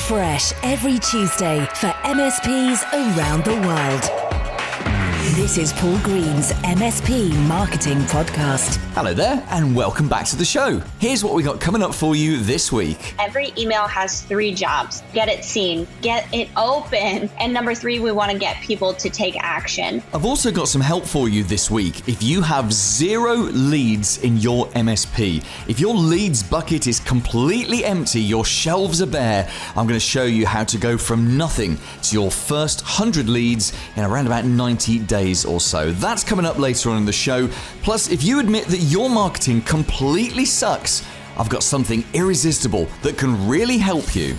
fresh every Tuesday for MSPs around the world. This is Paul Green's MSP Marketing Podcast. Hello there, and welcome back to the show. Here's what we got coming up for you this week. Every email has 3 jobs. Get it seen, get it open. And number 3, we want to get people to take action. I've also got some help for you this week. If you have 0 leads in your MSP, if your leads bucket is completely empty, your shelves are bare, I'm going to show you how to go from nothing to your first 100 leads in around about 90 days or so. That's coming up later on in the show. Plus, if you admit that your marketing completely sucks, I've got something irresistible that can really help you.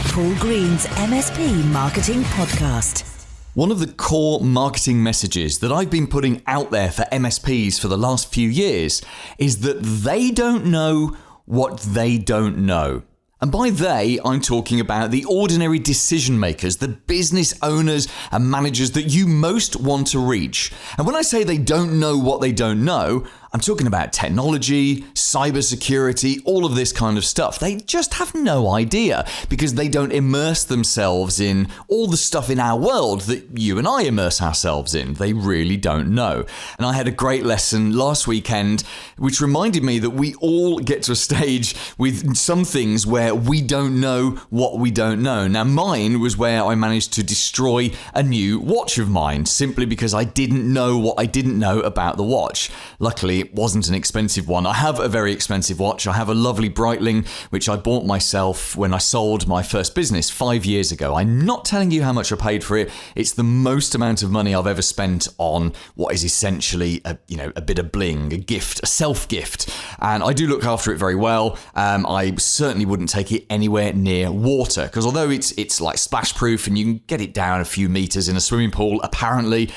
Paul Green's MSP Marketing Podcast. One of the core marketing messages that I've been putting out there for MSPs for the last few years is that they don't know what they don't know. And by they, I'm talking about the ordinary decision makers, the business owners and managers that you most want to reach. And when I say they don't know what they don't know, I'm talking about technology, cybersecurity, all of this kind of stuff. They just have no idea because they don't immerse themselves in all the stuff in our world that you and I immerse ourselves in. They really don't know. And I had a great lesson last weekend, which reminded me that we all get to a stage with some things where we don't know what we don't know. Now, mine was where I managed to destroy a new watch of mine simply because I didn't know what I didn't know about the watch. Luckily, it wasn't an expensive one. I have a very expensive watch. I have a lovely Breitling, which I bought myself when I sold my first business 5 years ago. I'm not telling you how much I paid for it. It's the most amount of money I've ever spent on what is essentially a bit of bling, a gift, a self-gift. And I do look after it very well. I certainly wouldn't take it anywhere near water because although it's like splash proof and you can get it down a few meters in a swimming pool, apparently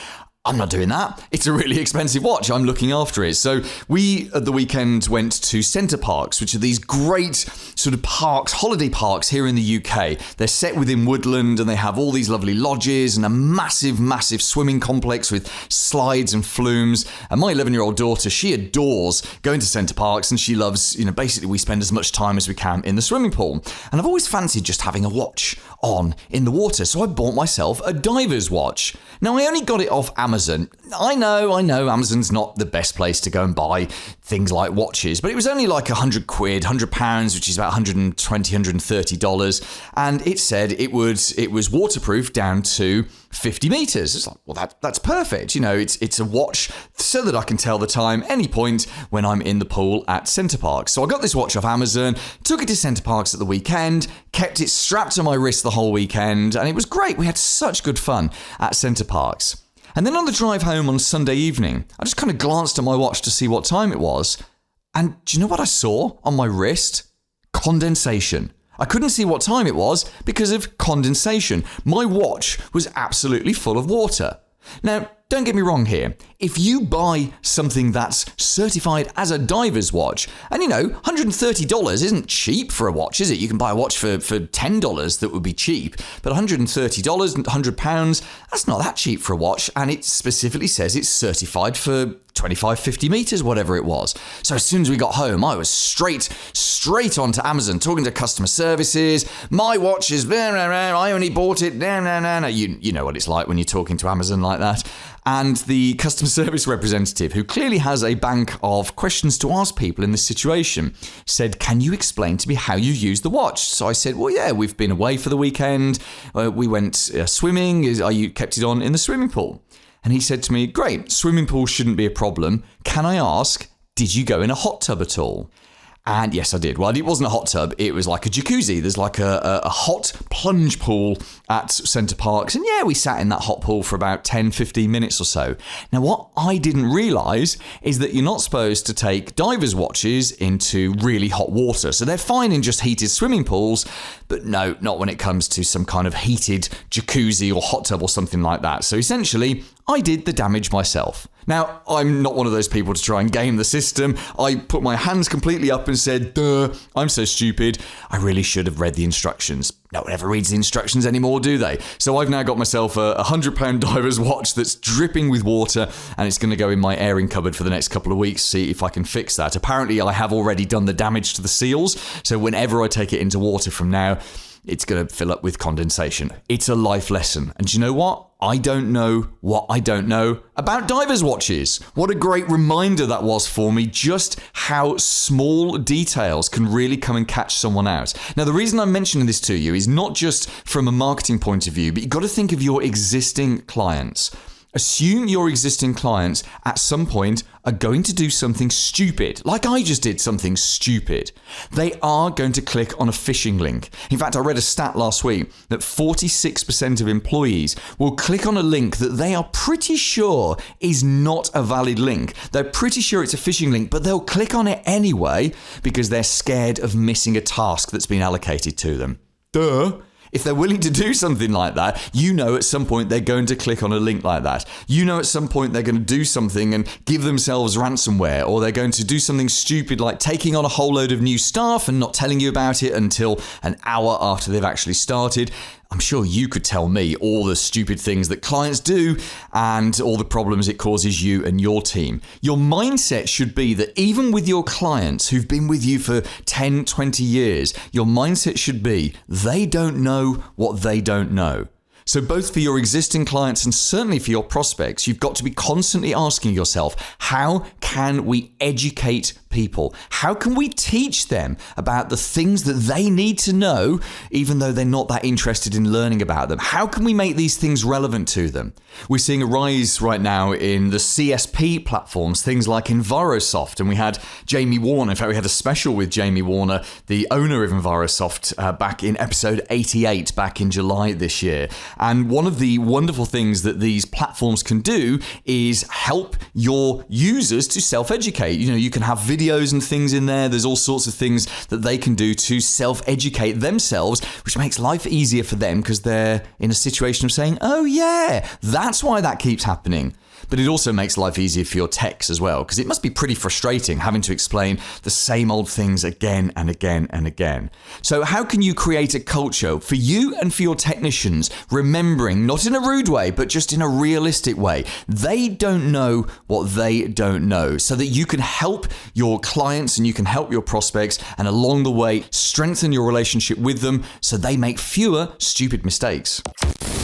I'm not doing that. It's a really expensive watch. I'm looking after it. So we, at the weekend, went to Center Parcs, which are these great sort of parks, holiday parks here in the UK. They're set within woodland and they have all these lovely lodges and a massive, massive swimming complex with slides and flumes. And my 11-year-old daughter, she adores going to Center Parcs and she loves, basically we spend as much time as we can in the swimming pool. And I've always fancied just having a watch on in the water. So I bought myself a diver's watch. Now, I only got it off Amazon. I know Amazon's not the best place to go and buy things like watches, but it was only like £100, £100, which is about $120, $130. And it said it was waterproof down to 50 meters. It's like, well, that's perfect. It's a watch so that I can tell the time any point when I'm in the pool at Center Parcs. So I got this watch off Amazon, took it to Center Parcs at the weekend, kept it strapped to my wrist the whole weekend, and it was great. We had such good fun at Center Parcs. And then on the drive home on Sunday evening, I just kind of glanced at my watch to see what time it was. And do you know what I saw on my wrist? Condensation. I couldn't see what time it was because of condensation. My watch was absolutely full of water. Now, don't get me wrong here. If you buy something that's certified as a diver's watch, and $130 isn't cheap for a watch, is it? You can buy a watch for $10 that would be cheap, but $130, £100, that's not that cheap for a watch, and it specifically says it's certified for 25, 50 meters, whatever it was. So as soon as we got home, I was straight onto Amazon, talking to customer services. My watch is, I only bought it, You know what it's like when you're talking to Amazon like that. And the customer service representative, who clearly has a bank of questions to ask people in this situation, said, "Can you explain to me how you use the watch?" So I said, "Well, yeah, we've been away for the weekend. We went swimming. You kept it on in the swimming pool?" And he said to me, "Great, swimming pool shouldn't be a problem. Can I ask, did you go in a hot tub at all?" And yes, I did. Well, it wasn't a hot tub. It was like a jacuzzi. There's like a hot plunge pool at Center Parcs. And yeah, we sat in that hot pool for about 10, 15 minutes or so. Now, what I didn't realise is that you're not supposed to take divers' watches into really hot water. So they're fine in just heated swimming pools, but no, not when it comes to some kind of heated jacuzzi or hot tub or something like that. So essentially, I did the damage myself. Now, I'm not one of those people to try and game the system. I put my hands completely up and said, duh, I'm so stupid. I really should have read the instructions. No one ever reads the instructions anymore, do they? So I've now got myself a £100 diver's watch that's dripping with water, and it's going to go in my airing cupboard for the next couple of weeks, see if I can fix that. Apparently, I have already done the damage to the seals, so whenever I take it into water from now, it's going to fill up with condensation. It's a life lesson. And do you know what? I don't know what I don't know about divers watches. What a great reminder that was for me, just how small details can really come and catch someone out. Now, the reason I'm mentioning this to you is not just from a marketing point of view, but you've got to think of your existing clients. Assume your existing clients at some point are going to do something stupid, like I just did something stupid. They are going to click on a phishing link. In fact, I read a stat last week that 46% of employees will click on a link that they are pretty sure is not a valid link. They're pretty sure it's a phishing link, but they'll click on it anyway because they're scared of missing a task that's been allocated to them. Duh. If they're willing to do something like that, you know at some point they're going to click on a link like that. You know at some point they're going to do something and give themselves ransomware, or they're going to do something stupid like taking on a whole load of new staff and not telling you about it until an hour after they've actually started. I'm sure you could tell me all the stupid things that clients do and all the problems it causes you and your team. Your mindset should be that even with your clients who've been with you for 10, 20 years, your mindset should be they don't know what they don't know. So both for your existing clients and certainly for your prospects, you've got to be constantly asking yourself, how can we educate people? How can we teach them about the things that they need to know, even though they're not that interested in learning about them? How can we make these things relevant to them? We're seeing a rise right now in the CSP platforms, things like Invarosoft, and we had Jamie Warner. In fact, we had a special with Jamie Warner, the owner of Invarosoft, back in episode 88, back in July this year. And one of the wonderful things that these platforms can do is help your users to self-educate. You know, you can have videos and things in there. There's all sorts of things that they can do to self-educate themselves, which makes life easier for them because they're in a situation of saying, oh yeah, that's why that keeps happening. But it also makes life easier for your techs as well, because it must be pretty frustrating having to explain the same old things again and again and again. So how can you create a culture for you and for your technicians, remembering, not in a rude way, but just in a realistic way, they don't know what they don't know, so that you can help your clients and you can help your prospects, and along the way, strengthen your relationship with them so they make fewer stupid mistakes.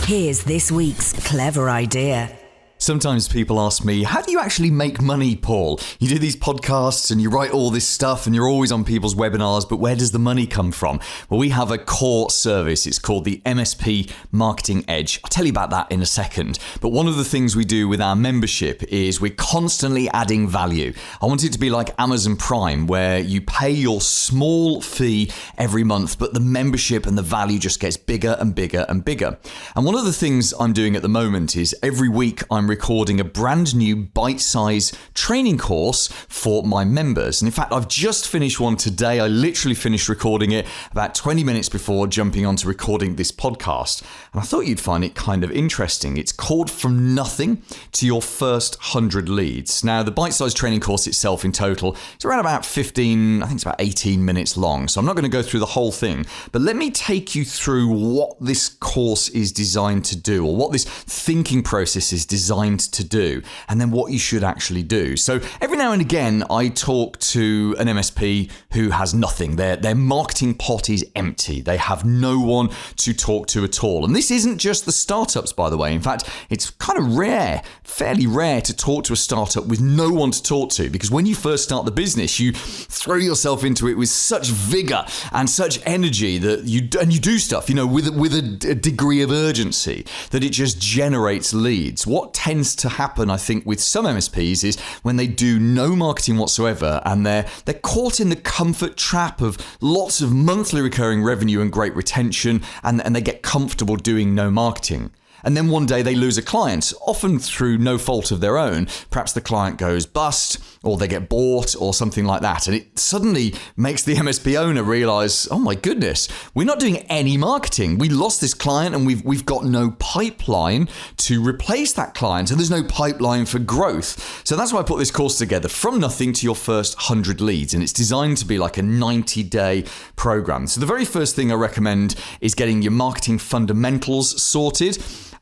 Here's this week's clever idea. Sometimes people ask me, how do you actually make money, Paul? You do these podcasts and you write all this stuff and you're always on people's webinars, but where does the money come from? Well, we have a core service. It's called the MSP Marketing Edge. I'll tell you about that in a second. But one of the things we do with our membership is we're constantly adding value. I want it to be like Amazon Prime, where you pay your small fee every month, but the membership and the value just gets bigger and bigger and bigger. And one of the things I'm doing at the moment is every week I'm recording a brand new bite-size training course for my members. And in fact, I've just finished one today. I literally finished recording it about 20 minutes before jumping onto recording this podcast. And I thought you'd find it kind of interesting. It's called From Nothing to Your First 100 Leads. Now, the bite-size training course itself in total is around about 15, I think it's about 18 minutes long. So I'm not going to go through the whole thing, but let me take you through what this course is designed to do, or what this thinking process is designed to do, and then what you should actually do. So every now and again, I talk to an MSP who has nothing. Their marketing pot is empty. They have no one to talk to at all. And this isn't just the startups, by the way. In fact, it's kind of rare, fairly rare to talk to a startup with no one to talk to, because when you first start the business, you throw yourself into it with such vigor and such energy that you do stuff, you know, with a degree of urgency that it just generates leads. What tends to happen, I think, with some MSPs is when they do no marketing whatsoever and they're caught in the comfort trap of lots of monthly recurring revenue and great retention, and they get comfortable doing no marketing. And then one day they lose a client, often through no fault of their own. Perhaps the client goes bust, or they get bought, or something like that. And it suddenly makes the MSP owner realize, oh my goodness, we're not doing any marketing. We lost this client and we've got no pipeline to replace that client, and there's no pipeline for growth. So that's why I put this course together, From Nothing to Your First 100 Leads. And it's designed to be like a 90-day program. So the very first thing I recommend is getting your marketing fundamentals sorted.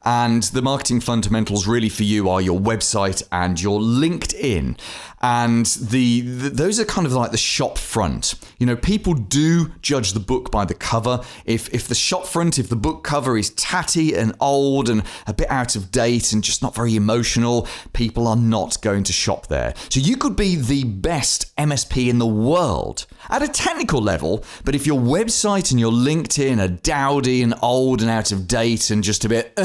And the marketing fundamentals really for you are your website and your LinkedIn. And those are kind of like the shop front. You know, people do judge the book by the cover. If the shop front, if the book cover is tatty and old and a bit out of date and just not very emotional, people are not going to shop there. So you could be the best MSP in the world at a technical level, but if your website and your LinkedIn are dowdy and old and out of date and just a bit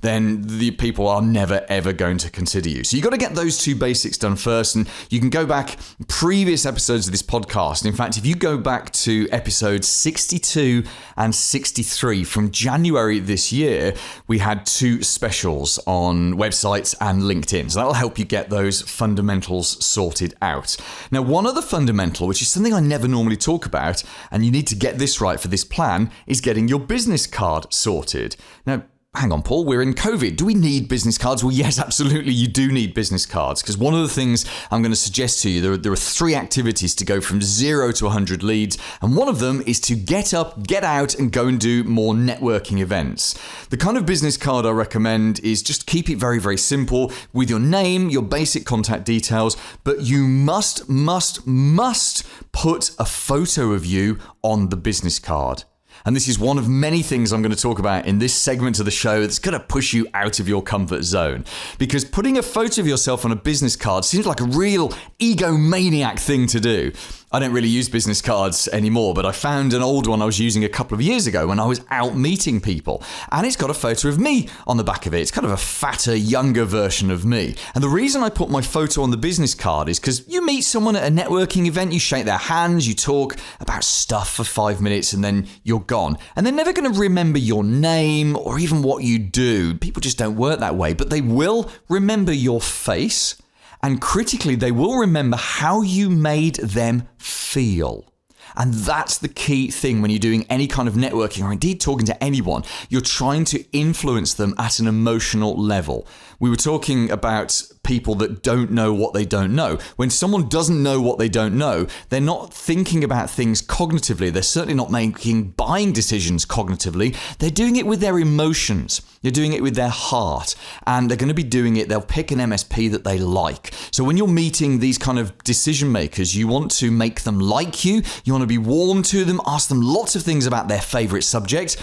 then the people are never ever going to consider you. So you've got to get those two basics done first, and you can go back previous episodes of this podcast. In fact, if you go back to episodes 62 and 63 from January this year, we had 2 specials on websites and LinkedIn. So that'll help you get those fundamentals sorted out. Now, one other fundamental, which is something I never normally talk about, and you need to get this right for this plan, is getting your business card sorted. Now, hang on, Paul, we're in COVID. Do we need business cards? Well, yes, absolutely, you do need business cards, because one of the things I'm going to suggest to you, there are 3 activities to go from 0 to 100 leads, and one of them is to get up, get out, and go and do more networking events. The kind of business card I recommend is just keep it very, very simple with your name, your basic contact details, but you must put a photo of you on the business card. And this is one of many things I'm going to talk about in this segment of the show that's going to push you out of your comfort zone. Because putting a photo of yourself on a business card seems like a real egomaniac thing to do. I don't really use business cards anymore, but I found an old one I was using a couple of years ago when I was out meeting people. And it's got a photo of me on the back of it. It's kind of a fatter, younger version of me. And the reason I put my photo on the business card is because you meet someone at a networking event, you shake their hands, you talk about stuff for 5 minutes, and then you're gone. And they're never going to remember your name or even what you do. People just don't work that way, but they will remember your face. And critically, they will remember how you made them feel. And that's the key thing when you're doing any kind of networking or indeed talking to anyone. You're trying to influence them at an emotional level. We were talking about people that don't know what they don't know. When someone doesn't know what they don't know, they're not thinking about things cognitively. They're certainly not making buying decisions cognitively. They're doing it with their emotions. They're doing it with their heart. And they're going to be doing it. They'll pick an MSP that they like. So when you're meeting these kind of decision makers, you want to make them like you. You want to be warm to them, ask them lots of things about their favorite subject,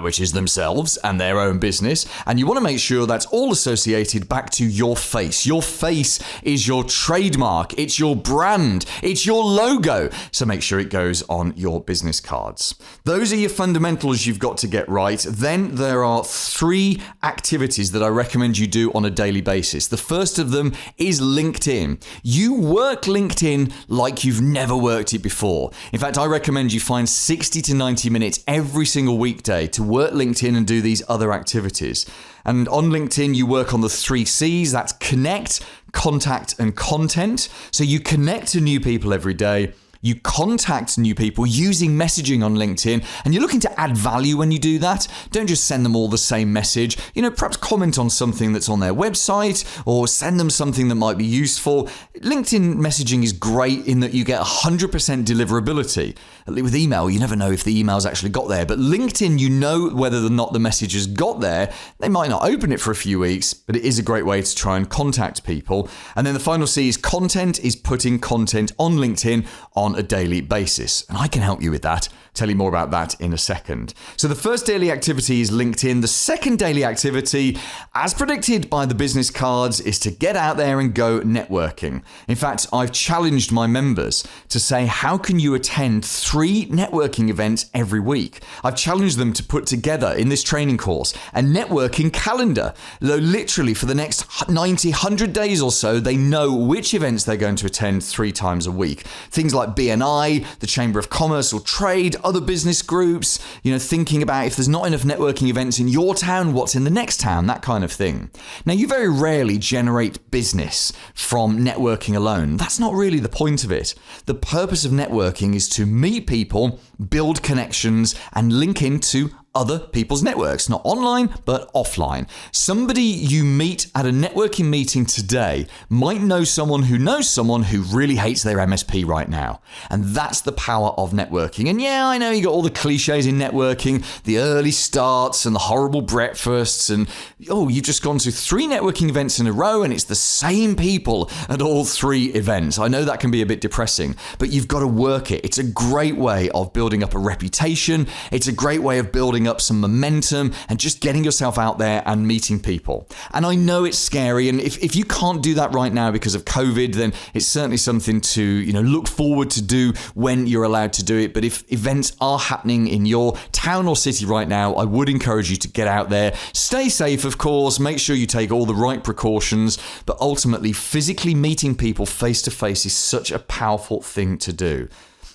which is themselves and their own business. And you want to make sure that's all associated back to your face. Your face is your trademark. It's your brand. It's your logo. So make sure it goes on your business cards. Those are your fundamentals you've got to get right. Then there are 3 activities that I recommend you do on a daily basis. The first of them is LinkedIn. You work LinkedIn like you've never worked it before. In fact, I recommend you find 60 to 90 minutes every single weekday to work LinkedIn and do these other activities. And on LinkedIn, you work on the 3 C's. That's connect, contact, and content. So you connect to new people every day. You contact new people using messaging on LinkedIn, and you're looking to add value when you do that. Don't just send them all the same message. Perhaps comment on something that's on their website or send them something that might be useful. LinkedIn messaging is great in that you get 100% deliverability. With email, you never know if the email's actually got there, but LinkedIn, you know whether or not the message has got there. They might not open it for a few weeks, but it is a great way to try and contact people. And then the final C is content, is putting content on LinkedIn on a daily basis. And I can help you with that. Tell you more about that in a second. So the first daily activity is LinkedIn. The second daily activity, as predicted by the business cards, is to get out there and go networking. In fact, I've challenged my members to say, how can you attend 3 networking events every week? I've challenged them to put together in this training course a networking calendar. Literally for the next 90, 100 days or so, they know which events they're going to attend 3 times a week. Things like BNI, the Chamber of Commerce or Trade, other business groups, thinking about if there's not enough networking events in your town, what's in the next town, that kind of thing. Now, you very rarely generate business from networking alone. That's not really the point of it. The purpose of networking is to meet people, build connections, and link into other people's networks, not online, but offline. Somebody you meet at a networking meeting today might know someone who really hates their MSP right now. And that's the power of networking. And yeah, I know you got all the cliches in networking, the early starts and the horrible breakfasts, and you've just gone to 3 networking events in a row and it's the same people at all 3 events. I know that can be a bit depressing, but you've got to work it. It's a great way of building up a reputation. It's a great way of building up some momentum and just getting yourself out there and meeting people. And I know it's scary, and if you can't do that right now because of COVID, then it's certainly something to look forward to do when you're allowed to do it. But if events are happening in your town or city right now, I would encourage you to get out there. Stay safe, of course. Make sure you take all the right precautions, but ultimately physically meeting people face to face is such a powerful thing to do.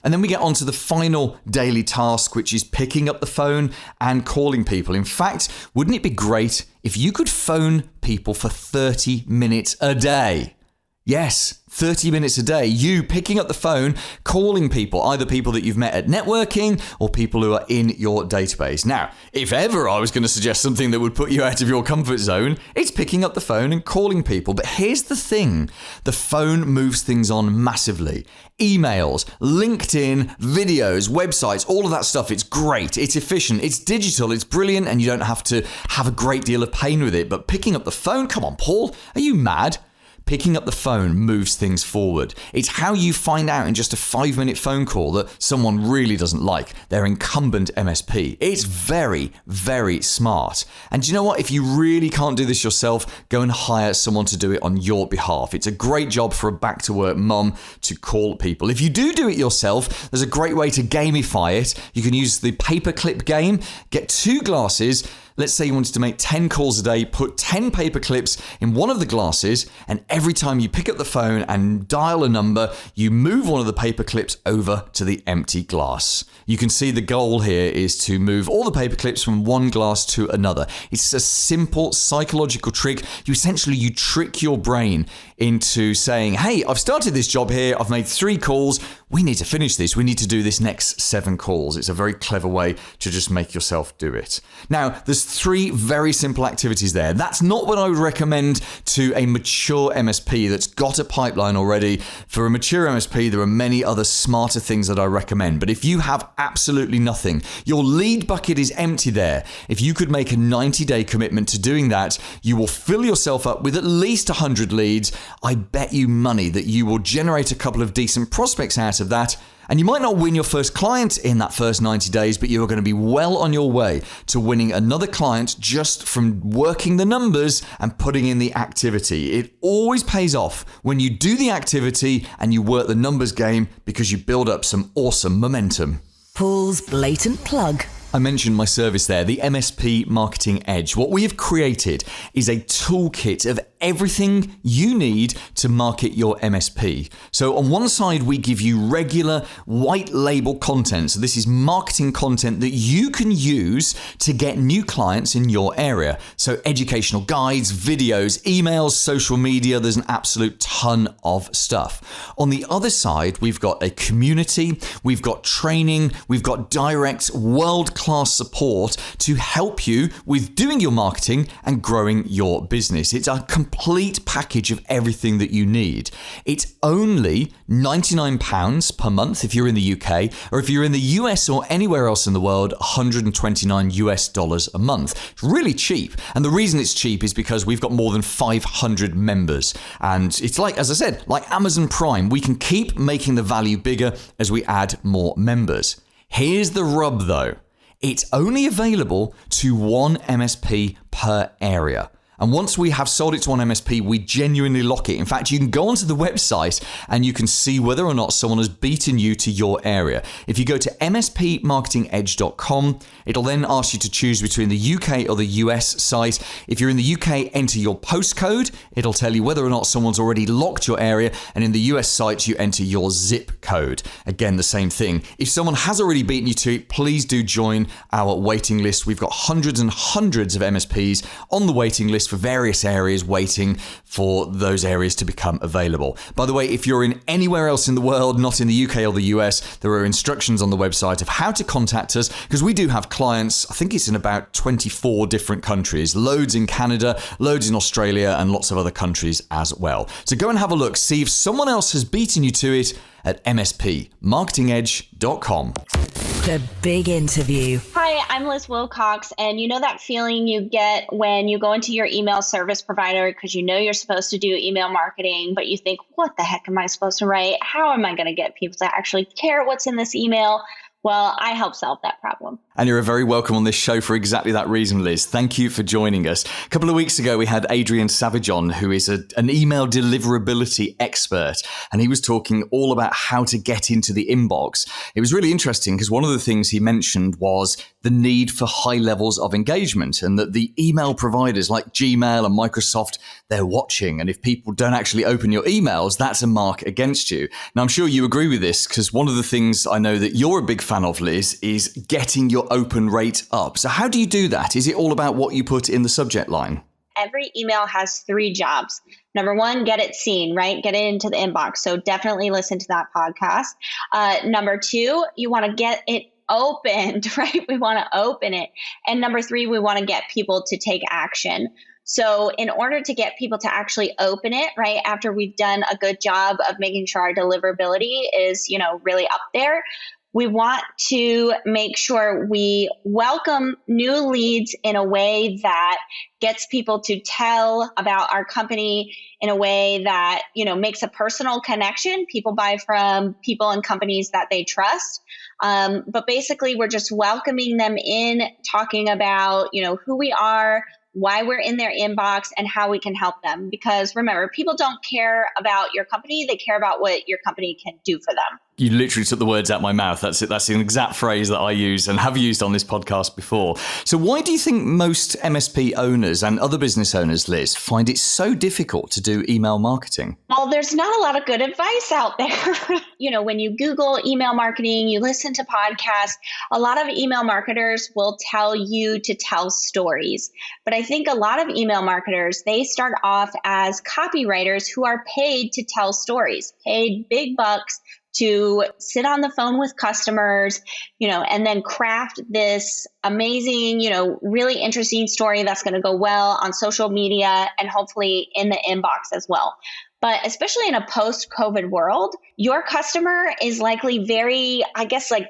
And then we get on to the final daily task, which is picking up the phone and calling people. In fact, wouldn't it be great if you could phone people for 30 minutes a day? Yes, 30 minutes a day, you picking up the phone, calling people, either people that you've met at networking or people who are in your database. Now, if ever I was going to suggest something that would put you out of your comfort zone, it's picking up the phone and calling people. But here's the thing, the phone moves things on massively. Emails, LinkedIn, videos, websites, all of that stuff, it's great, it's efficient, it's digital, it's brilliant, and you don't have to have a great deal of pain with it. But picking up the phone, come on, Paul, are you mad? Picking up the phone moves things forward. It's how you find out in just a 5-minute phone call that someone really doesn't like their incumbent MSP. It's very, very smart. And do you know what? If you really can't do this yourself, go and hire someone to do it on your behalf. It's a great job for a back-to-work mum to call people. If you do it yourself, there's a great way to gamify it. You can use the paperclip game. Get 2 glasses. Let's say you wanted to make 10 calls a day, put 10 paper clips in one of the glasses, and every time you pick up the phone and dial a number, you move one of the paper clips over to the empty glass. You can see the goal here is to move all the paper clips from one glass to another. It's a simple psychological trick. You trick your brain into saying, hey, I've started this job here, I've made 3 calls, we need to finish this, we need to do this next 7 calls. It's a very clever way to just make yourself do it. Now, there's 3 very simple activities there. That's not what I would recommend to a mature MSP that's got a pipeline already. For a mature MSP, there are many other smarter things that I recommend. But if you have absolutely nothing, your lead bucket is empty there. If you could make a 90-day commitment to doing that, you will fill yourself up with at least 100 leads. I bet you money that you will generate a couple of decent prospects out of that. And you might not win your first client in that first 90 days, but you are going to be well on your way to winning another client just from working the numbers and putting in the activity. It always pays off when you do the activity and you work the numbers game because you build up some awesome momentum. Paul's blatant plug. I mentioned my service there, the MSP Marketing Edge. What we have created is a toolkit of everything you need to market your MSP. So on one side, we give you regular white label content. So this is marketing content that you can use to get new clients in your area. So educational guides, videos, emails, social media, there's an absolute ton of stuff. On the other side, we've got a community, we've got training, we've got direct world-class support to help you with doing your marketing and growing your business. It's a complete package of everything that you need. It's only £99 per month if you're in the UK, or if you're in the US or anywhere else in the world, $129 a month. It's really cheap. And the reason it's cheap is because we've got more than 500 members. And it's like, as I said, like Amazon Prime, we can keep making the value bigger as we add more members. Here's the rub though. It's only available to one MSP per area. And once we have sold it to one MSP, we genuinely lock it. In fact, you can go onto the website and you can see whether or not someone has beaten you to your area. If you go to mspmarketingedge.com, it'll then ask you to choose between the UK or the US site. If you're in the UK, enter your postcode. It'll tell you whether or not someone's already locked your area. And in the US site, you enter your zip code. Again, the same thing. If someone has already beaten you to it, please do join our waiting list. We've got hundreds and hundreds of MSPs on the waiting list. specialists for various areas waiting for those areas to become available. By the way, if you're in anywhere else in the world, not in the UK or the US, there are instructions on the website of how to contact us, because we do have clients, I think it's in about 24 different countries, loads in Canada, loads in Australia, and lots of other countries as well. So go and have a look, see if someone else has beaten you to it at mspmarketingedge.com. The big interview. Hi, I'm Liz Wilcox, and you know that feeling you get when you go into your email service provider because you know you're supposed to do email marketing, but you think, what the heck am I supposed to write? How am I going to get people to actually care what's in this email? Well, I help solve that problem. And you're very welcome on this show for exactly that reason, Liz. Thank you for joining us. A couple of weeks ago, we had Adrian Savage on, who is an email deliverability expert. And he was talking all about how to get into the inbox. It was really interesting because one of the things he mentioned was the need for high levels of engagement, and that the email providers like Gmail and Microsoft, they're watching. And if people don't actually open your emails, that's a mark against you. Now, I'm sure you agree with this, because one of the things I know that you're a big fan of, Liz, is getting your open rate up. So how do you do that? Is it all about what you put in the subject line? Every email has 3 jobs. Number 1, get it seen, right? Get it into the inbox. So definitely listen to that podcast. Number 2, you want to get it opened, right? We want to open it. And number 3, we want to get people to take action. So in order to get people to actually open it, right, after we've done a good job of making sure our deliverability is, really up there, we want to make sure we welcome new leads in a way that gets people to tell about our company in a way that, makes a personal connection. People buy from people and companies that they trust. But basically, we're just welcoming them in, talking about, who we are, why we're in their inbox, and how we can help them. Because remember, people don't care about your company. They care about what your company can do for them. You literally took the words out of my mouth. That's it. That's an exact phrase that I use and have used on this podcast before. So why do you think most MSP owners and other business owners, Liz, find it so difficult to do email marketing? Well, there's not a lot of good advice out there. When you Google email marketing, you listen to podcasts, a lot of email marketers will tell you to tell stories. But I think a lot of email marketers, they start off as copywriters who are paid to tell stories, paid big bucks to sit on the phone with customers, and then craft this amazing, really interesting story that's going to go well on social media and hopefully in the inbox as well. But especially in a post-COVID world, your customer is likely very,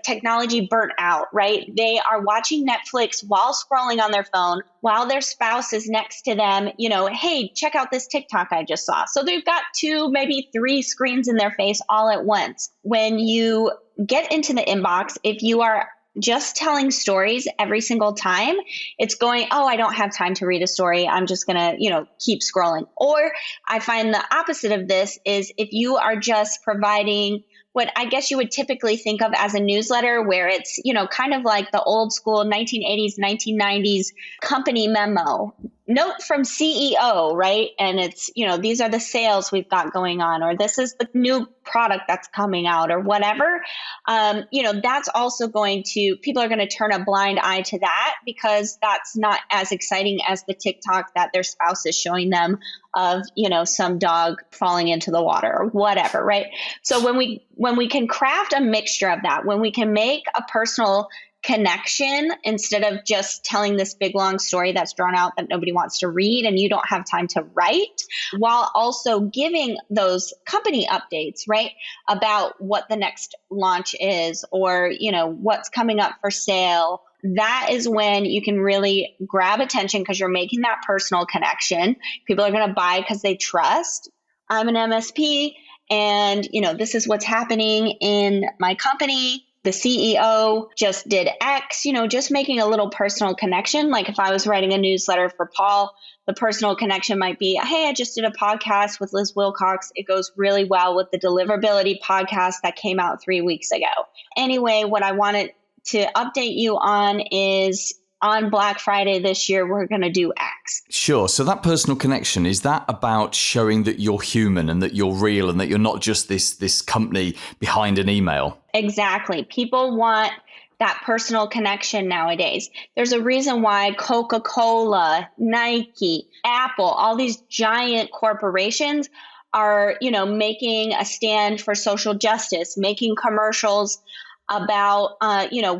technology burnt out, right? They are watching Netflix while scrolling on their phone, while their spouse is next to them, hey, check out this TikTok I just saw. So they've got 2, maybe 3 screens in their face all at once. When you get into the inbox, if you are just telling stories every single time, it's going, oh, I don't have time to read a story. I'm just going to, keep scrolling. Or I find the opposite of this is if you are just providing what I guess you would typically think of as a newsletter, where it's, kind of like the old school 1980s, 1990s company memo. Note from CEO, right? And it's, these are the sales we've got going on, or this is the new product that's coming out, or whatever. That's also people are going to turn a blind eye to that, because that's not as exciting as the TikTok that their spouse is showing them of, some dog falling into the water or whatever, right? So when we can craft a mixture of that, when we can make a personal connection instead of just telling this big long story that's drawn out that nobody wants to read and you don't have time to write, while also giving those company updates, right, about what the next launch is, or what's coming up for sale, that is when you can really grab attention, because you're making that personal connection. People are going to buy because they trust. I'm an MSP, and this is what's happening in my company. The CEO just did X, just making a little personal connection. Like if I was writing a newsletter for Paul, the personal connection might be, hey, I just did a podcast with Liz Wilcox. It goes really well with the deliverability podcast that came out 3 weeks ago. Anyway, what I wanted to update you on is on Black Friday this year, we're going to do X. Sure. So that personal connection, is that about showing that you're human and that you're real and that you're not just this company behind an email? Exactly. People want that personal connection nowadays. There's a reason why Coca-Cola, Nike, Apple, all these giant corporations are, making a stand for social justice, making commercials about,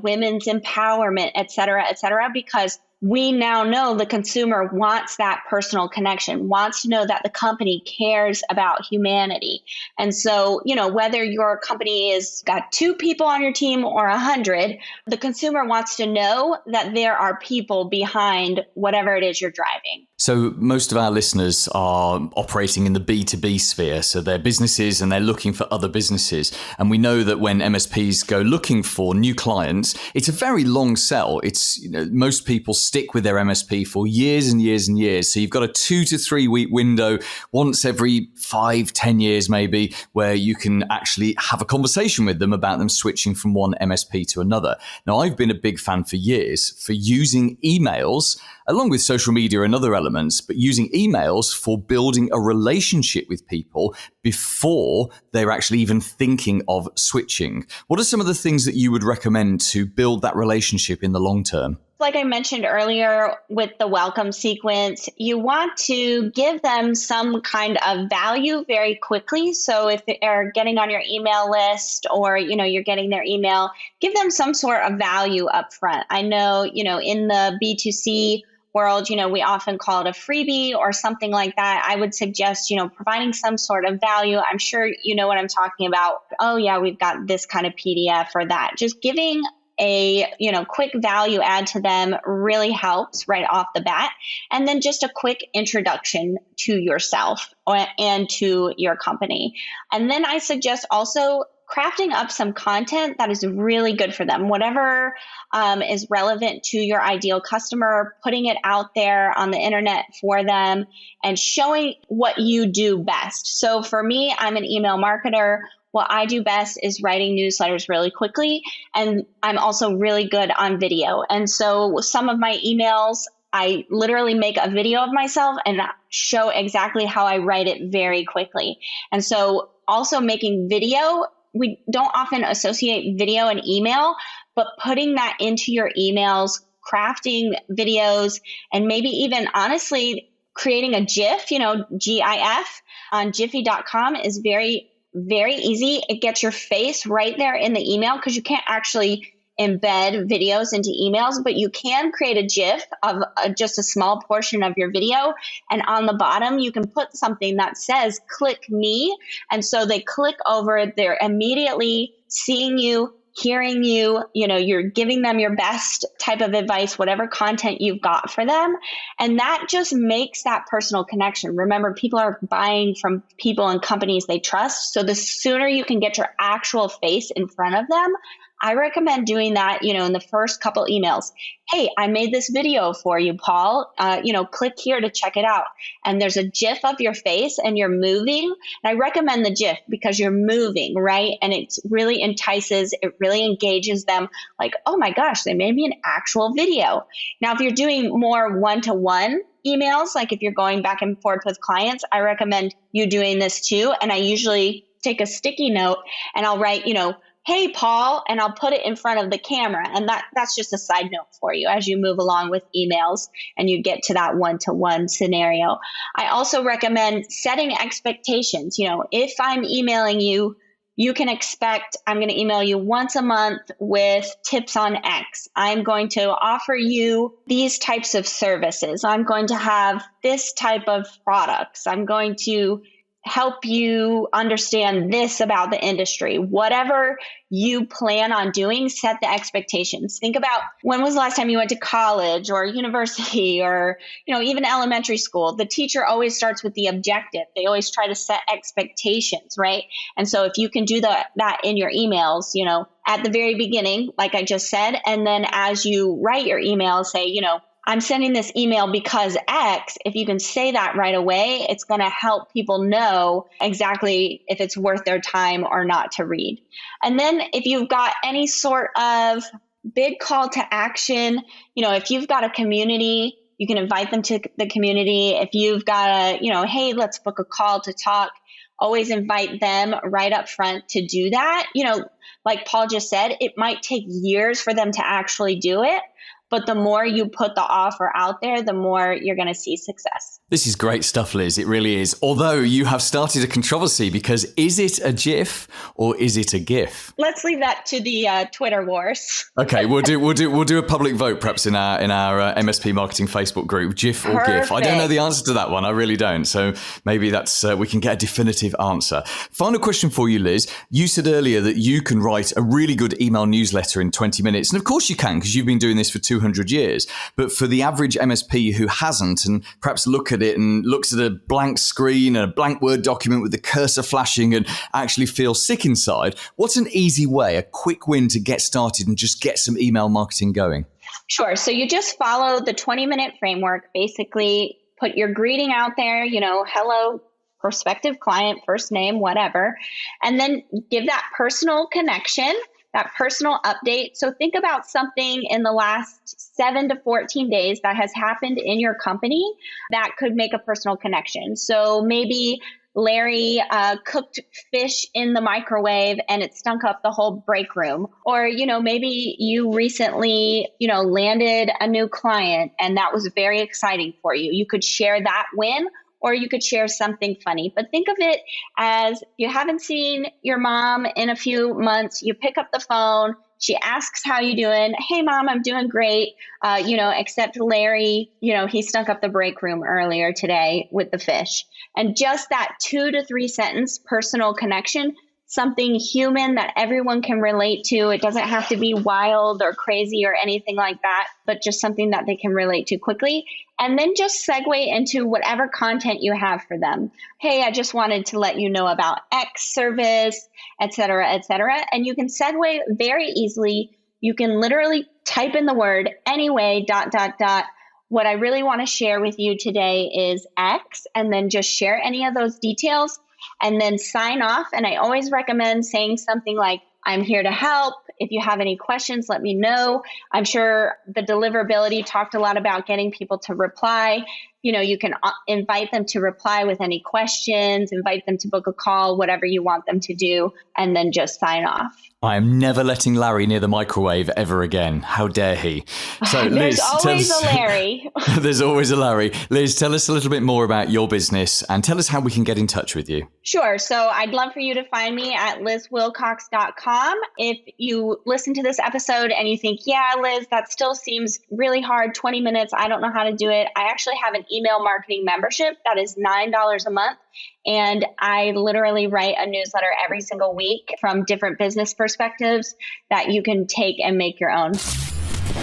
women's empowerment, et cetera, because we now know the consumer wants that personal connection, wants to know that the company cares about humanity. And so, whether your company is got 2 people on your team or 100, the consumer wants to know that there are people behind whatever it is you're driving. So most of our listeners are operating in the B2B sphere. So they're businesses and they're looking for other businesses. And we know that when MSPs go looking for new clients, it's a very long sell. It's, most people stick with their MSP for years and years and years. So you've got a 2 to 3 week window once every 5-10 years maybe, where you can actually have a conversation with them about them switching from one MSP to another. Now, I've been a big fan for years for using emails along with social media and other elements, but using emails for building a relationship with people before they're actually even thinking of switching. What are some of the things that you would recommend to build that relationship in the long term? Like I mentioned earlier with the welcome sequence, you want to give them some kind of value very quickly. So if they're getting on your email list or, you're getting their email, give them some sort of value up front. I know, in the B2C world, we often call it a freebie or something like that. I would suggest, providing some sort of value. I'm sure you know what I'm talking about. Oh yeah, we've got this kind of PDF or that. Just giving a, quick value add to them really helps right off the bat. And then just a quick introduction to yourself and to your company. And then I suggest also crafting up some content that is really good for them, whatever is relevant to your ideal customer, putting it out there on the internet for them and showing what you do best. So for me, I'm an email marketer. What I do best is writing newsletters really quickly. And I'm also really good on video. And so some of my emails, I literally make a video of myself and show exactly how I write it very quickly. And so also making video, we don't often associate video and email, but putting that into your emails, crafting videos, and maybe even honestly creating a GIF, GIF on Jiffy.com is very, very easy. It gets your face right there in the email because you can't actually embed videos into emails, but you can create a GIF of just a small portion of your video. And on the bottom, you can put something that says, click me. And so they click over it. They're immediately seeing you, hearing you, you're giving them your best type of advice, whatever content you've got for them. And that just makes that personal connection. Remember, people are buying from people and companies they trust. So the sooner you can get your actual face in front of them, I recommend doing that, in the first couple emails. Hey, I made this video for you, Paul. Click here to check it out. And there's a GIF of your face and you're moving. And I recommend the GIF because you're moving, right? And it really entices, it really engages them like, oh my gosh, they made me an actual video. Now, if you're doing more one-to-one emails, like if you're going back and forth with clients, I recommend you doing this too. And I usually take a sticky note and I'll write, hey, Paul, and I'll put it in front of the camera. And that's just a side note for you as you move along with emails and you get to that one-to-one scenario. I also recommend setting expectations. If I'm emailing you, you can expect I'm going to email you once a month with tips on X. I'm going to offer you these types of services. I'm going to have this type of products. I'm going to help you understand this about the industry. Whatever you plan on doing, set the expectations. Think about when was the last time you went to college or university or, even elementary school. The teacher always starts with the objective. They always try to set expectations, right? And so if you can do that in your emails, at the very beginning, like I just said, and then as you write your email, say, I'm sending this email because X. If you can say that right away, it's going to help people know exactly if it's worth their time or not to read. And then if you've got any sort of big call to action, if you've got a community, you can invite them to the community. If you've got hey, let's book a call to talk always invite them right up front to do that. Like Paul just said, it might take years for them to actually do it. But the more you put the offer out there, the more you're going to see success. This is great stuff, Liz. It really is. Although you have started a controversy because is it a GIF or is it a GIF? Let's leave that to the Twitter wars. Okay, we'll do a public vote perhaps in our MSP Marketing Facebook group, GIF or GIF. I don't know the answer to that one. I really don't. So maybe that's we can get a definitive answer. Final question for you, Liz. You said earlier that you can write a really good email newsletter in 20 minutes, and of course you can because you've been doing this for 200 years. But for the average MSP who hasn't, and perhaps look at it and looks at a blank screen and a blank Word document with the cursor flashing and actually feels sick inside, what's an easy way, a quick win to get started and just get some email marketing going? Sure. So you just follow the 20-minute framework. Basically, put your greeting out there, hello, prospective client, first name, whatever, and then give that personal connection, that personal update. So think about something in the last 7 to 14 days that has happened in your company that could make a personal connection. So maybe Larry cooked fish in the microwave and it stunk up the whole break room. Or, maybe you recently, landed a new client and that was very exciting for you. You could share that win, or you could share something funny. But think of it as you haven't seen your mom in a few months. You pick up the phone. She asks, how you doing? Hey, Mom, I'm doing great. Except Larry, he stunk up the break room earlier today with the fish. And just that 2 to 3 sentence personal connection, something human that everyone can relate to. It doesn't have to be wild or crazy or anything like that, but just something that they can relate to quickly. And then just segue into whatever content you have for them. Hey, I just wanted to let you know about X service, et cetera, et cetera. And you can segue very easily. You can literally type in the word anyway, ... What I really want to share with you today is X, and then just share any of those details and then sign off. And I always recommend saying something like, I'm here to help. If you have any questions, let me know. I'm sure the deliverability talked a lot about getting people to reply. You can invite them to reply with any questions, invite them to book a call, whatever you want them to do, and then just sign off. I am never letting Larry near the microwave ever again. How dare he? So, There's Liz, always a Larry. There's always a Larry. Liz, tell us a little bit more about your business and tell us how we can get in touch with you. Sure. So I'd love for you to find me at lizwilcox.com. If you listen to this episode and you think, yeah, Liz, that still seems really hard, 20 minutes, I don't know how to do it. I actually have an email marketing membership that is $9 a month. And I literally write a newsletter every single week from different business perspectives that you can take and make your own.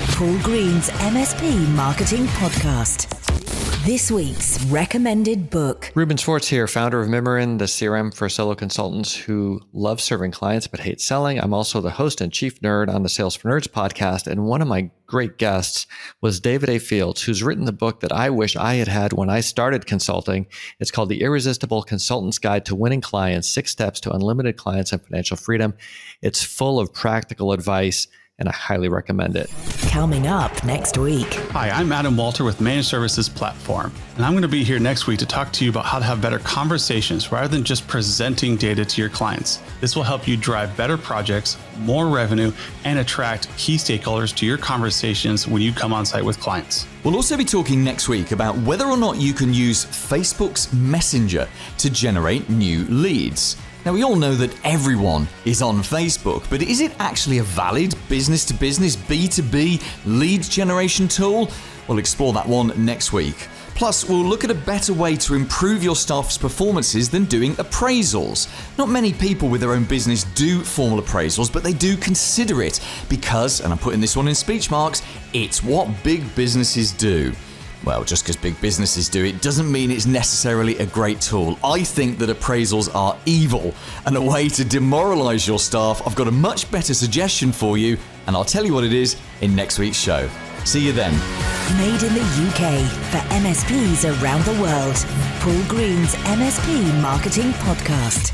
Paul Green's MSP Marketing Podcast. This week's recommended book. Reuben Swartz here, founder of Mimiran, the CRM for solo consultants who love serving clients but hate selling. I'm also the host and chief nerd on the Sales for Nerds podcast. And one of my great guests was David A. Fields, who's written the book that I wish I had had when I started consulting. It's called The Irresistible Consultant's Guide to Winning Clients, 6 Steps to Unlimited Clients and Financial Freedom. It's full of practical advice, and I highly recommend it. Coming up next week. Hi, I'm Adam Walter with Managed Services Platform, and I'm going to be here next week to talk to you about how to have better conversations rather than just presenting data to your clients. This will help you drive better projects, more revenue, and attract key stakeholders to your conversations when you come on site with clients. We'll also be talking next week about whether or not you can use Facebook's Messenger to generate new leads. Now, we all know that everyone is on Facebook, but is it actually a valid business-to-business, B2B lead generation tool? We'll explore that one next week. Plus, we'll look at a better way to improve your staff's performances than doing appraisals. Not many people with their own business do formal appraisals, but they do consider it because, and I'm putting this one in speech marks, it's what big businesses do. Well, just because big businesses do it doesn't mean it's necessarily a great tool. I think that appraisals are evil and a way to demoralize your staff. I've got a much better suggestion for you, and I'll tell you what it is in next week's show. See you then. Made in the UK for MSPs around the world. Paul Green's MSP Marketing Podcast.